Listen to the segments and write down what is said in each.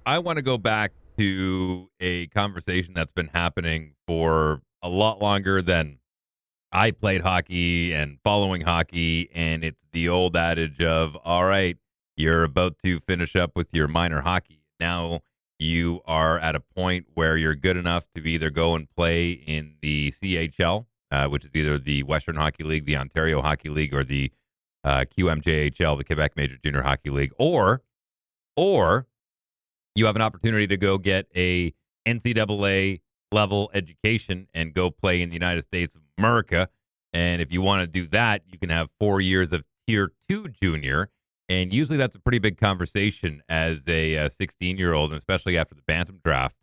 I want to go back to a conversation that's been happening for a lot longer than I played hockey and following hockey. And it's the old adage of, all right, you're about to finish up with your minor hockey. Now you are at a point where you're good enough to either go and play in the CHL, which is either the Western Hockey League, the Ontario Hockey League, or the QMJHL, the Quebec Major Junior Hockey League, or you have an opportunity to go get a NCAA level education and go play in the United States of America. And if you want to do that, you can have 4 years of tier 2 junior. And usually that's a pretty big conversation as a 16-year-old, and especially after the Bantam draft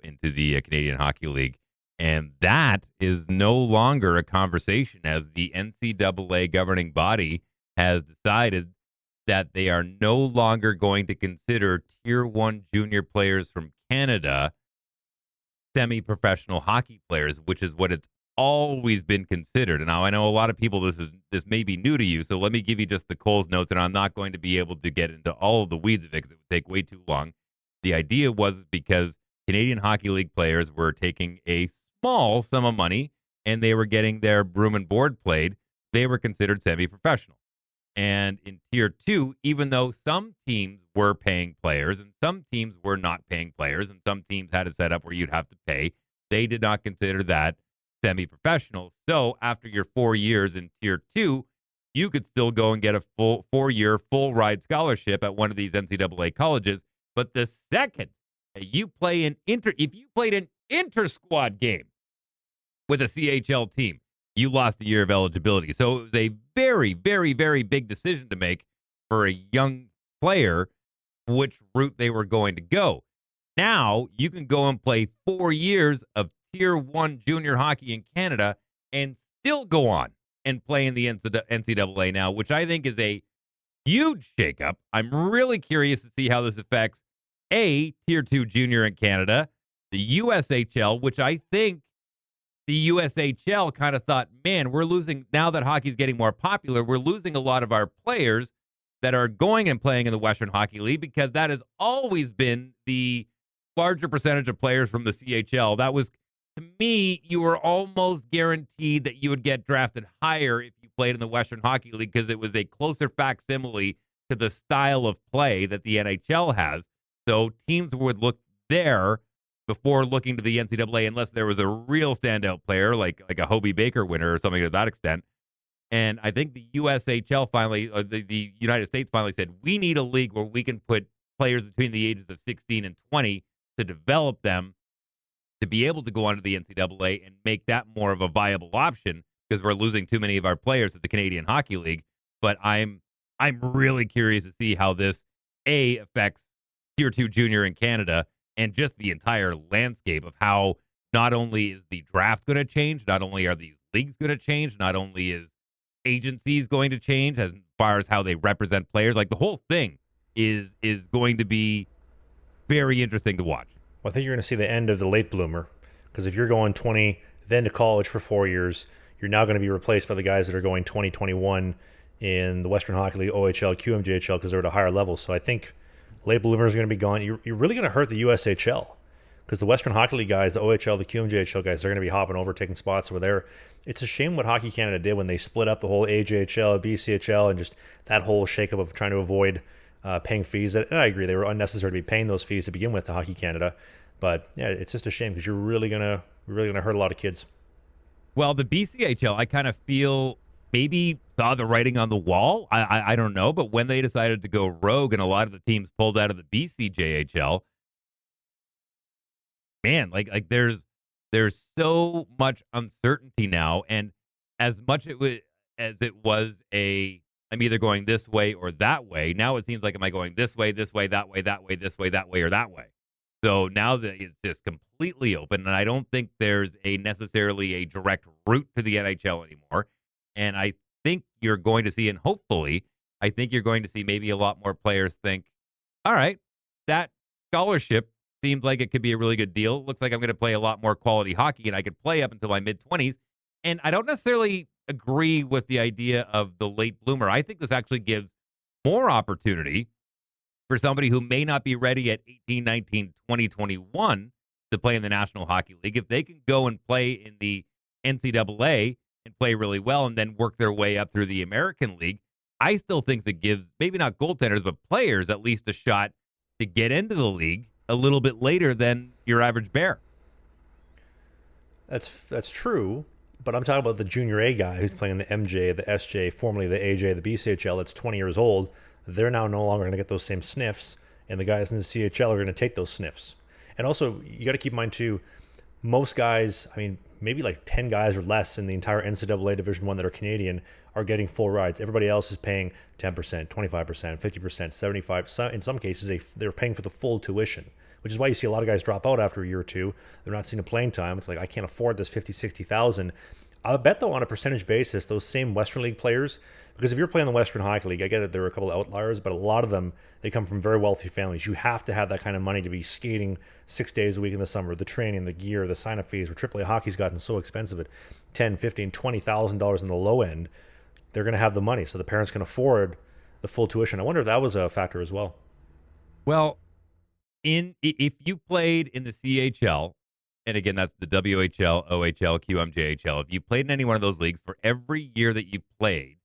into the Canadian Hockey League. And that is no longer a conversation, as the NCAA governing body has decided that they are no longer going to consider tier 1 junior players from Canada semi-professional hockey players, which is what it's always been considered. And now I know a lot of people, this may be new to you, so let me give you just the Coles notes, and I'm not going to be able to get into all of the weeds of it because it would take way too long. The idea was because Canadian Hockey League players were taking a small sum of money and they were getting their room and board played, they were considered semi-professional. And in tier 2, even though some teams were paying players and some teams were not paying players, and some teams had a setup where you'd have to pay, they did not consider that semi-professional. So after your 4 years in tier 2, you could still go and get a full 4-year full ride scholarship at one of these NCAA colleges. But the second you play if you played an inter-squad game with a CHL team, you lost a year of eligibility. So it was a very, very, very big decision to make for a young player which route they were going to go. Now you can go and play 4 years of tier 1 junior hockey in Canada and still go on and play in the NCAA now, which I think is a huge shakeup. I'm really curious to see how this affects tier 2 junior in Canada, the USHL, which I think the USHL kind of thought, man, we're losing, now that hockey's getting more popular, we're losing a lot of our players that are going and playing in the Western Hockey League, because that has always been the larger percentage of players from the CHL. That was, to me, you were almost guaranteed that you would get drafted higher if you played in the Western Hockey League, because it was a closer facsimile to the style of play that the NHL has. So teams would look there before looking to the NCAA, unless there was a real standout player like a Hobie Baker winner or something to that extent. And I think the USHL finally, the United States finally said, we need a league where we can put players between the ages of 16 and 20 to develop them to be able to go on to the NCAA and make that more of a viable option, because we're losing too many of our players at the Canadian Hockey League. But I'm really curious to see how this affects tier 2 junior in Canada, and just the entire landscape of how not only is the draft going to change, not only are these leagues going to change, not only is agencies going to change as far as how they represent players. Like, the whole thing is going to be very interesting to watch. Well, I think you're going to see the end of the late bloomer, because if you're going 20, then to college for 4 years, you're now going to be replaced by the guys that are going 2021 in the Western Hockey League, OHL, QMJHL, because they're at a higher level. So I think late bloomers are going to be gone. You're really going to hurt the USHL, because the Western Hockey League guys, the OHL, the QMJHL guys, they're going to be hopping over, taking spots over there. It's a shame what Hockey Canada did when they split up the whole AJHL, BCHL, and just that whole shakeup of trying to avoid paying fees. And I agree, they were unnecessary to be paying those fees to begin with to Hockey Canada. But yeah, it's just a shame, because you're really gonna hurt a lot of kids. Well, the BCHL, I kind of feel maybe saw the writing on the wall. I don't know, but when they decided to go rogue and a lot of the teams pulled out of the BCJHL, man, like there's so much uncertainty now, and as much as it was I'm either going this way or that way. Now it seems like, am I going this way, that way, this way, that way, or that way? So now that it's just completely open, and I don't think there's necessarily a direct route to the NHL anymore. And I think you're going to see, and hopefully, I think you're going to see maybe a lot more players think, all right, that scholarship seems like it could be a really good deal. It looks like I'm going to play a lot more quality hockey, and I could play up until my mid-20s. And I don't necessarily agree with the idea of the late bloomer. I think this actually gives more opportunity for somebody who may not be ready at 18, 19, 20, 21 to play in the National Hockey League, if they can go and play in the NCAA and play really well and then work their way up through the American League, I still think it gives maybe not goaltenders, but players at least a shot to get into the league a little bit later than your average Bear. That's true, but I'm talking about the junior A guy who's playing the MJ, the SJ, formerly the AJ, the BCHL, that's 20 years old. They're now no longer going to get those same sniffs, and the guys in the CHL are going to take those sniffs. And also, you got to keep in mind, too, most guys, I mean, maybe like 10 guys or less in the entire NCAA Division I that are Canadian are getting full rides. Everybody else is paying 10%, 25%, 50%, 75%. In some cases, they're paying for the full tuition, which is why you see a lot of guys drop out after a year or two. They're not seeing the playing time. It's like, I can't afford this 50, 60,000. I bet, though, on a percentage basis, those same Western League players, because if you're playing the Western Hockey League, I get that there are a couple of outliers, but a lot of them, they come from very wealthy families. You have to have that kind of money to be skating 6 days a week in the summer, the training, the gear, the sign-up fees, where AAA hockey's gotten so expensive at $10,000, $15,000, $20,000 on the low end. They're going to have the money, so the parents can afford the full tuition. I wonder if that was a factor as well. Well, if you played in the CHL, and again, that's the WHL, OHL, QMJHL. If you played in any one of those leagues, for every year that you played,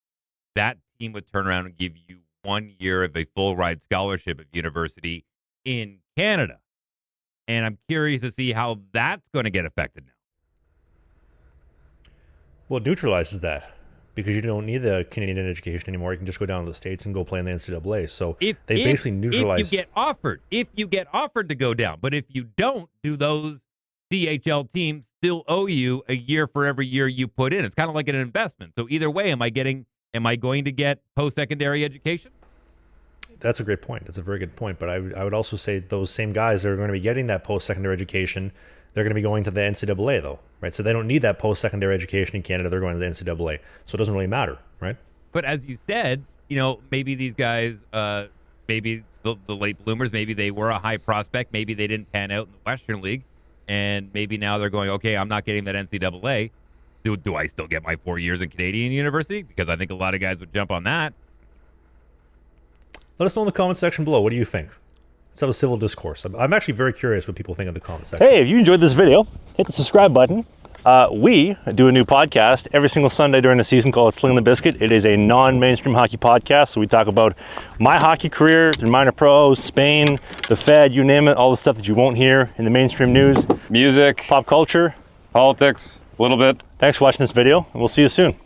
that team would turn around and give you 1 year of a full ride scholarship at university in Canada. And I'm curious to see how that's going to get affected now. Well, it neutralizes that because you don't need the Canadian education anymore. You can just go down to the States and go play in the NCAA. So they basically neutralized. If you get offered to go down, but if you don't, do those CHL teams still owe you a year for every year you put in? It's kind of like an investment. So either way, am I going to get post-secondary education? That's a great point. That's a very good point. But I would also say those same guys that are going to be getting that post-secondary education, they're going to be going to the NCAA, though, right? So they don't need that post-secondary education in Canada. They're going to the NCAA. So it doesn't really matter, right? But as you said, maybe these guys, maybe the late bloomers, maybe they were a high prospect. Maybe they didn't pan out in the Western League. And maybe now they're going, okay, I'm not getting that NCAA. Do I still get my 4 years in Canadian university? Because I think a lot of guys would jump on that. Let us know in the comment section below. What do you think? Let's have a civil discourse. I'm actually very curious what people think in the comment section. Hey, if you enjoyed this video, hit the subscribe button. We do a new podcast every single Sunday during the season called Sling the Biscuit. It is a non-mainstream hockey podcast, so we talk about my hockey career, the minor pros, Spain, the Fed, you name it, all the stuff that you won't hear in the mainstream news. Music, pop culture, politics, a little bit. Thanks for watching this video, and we'll see you soon.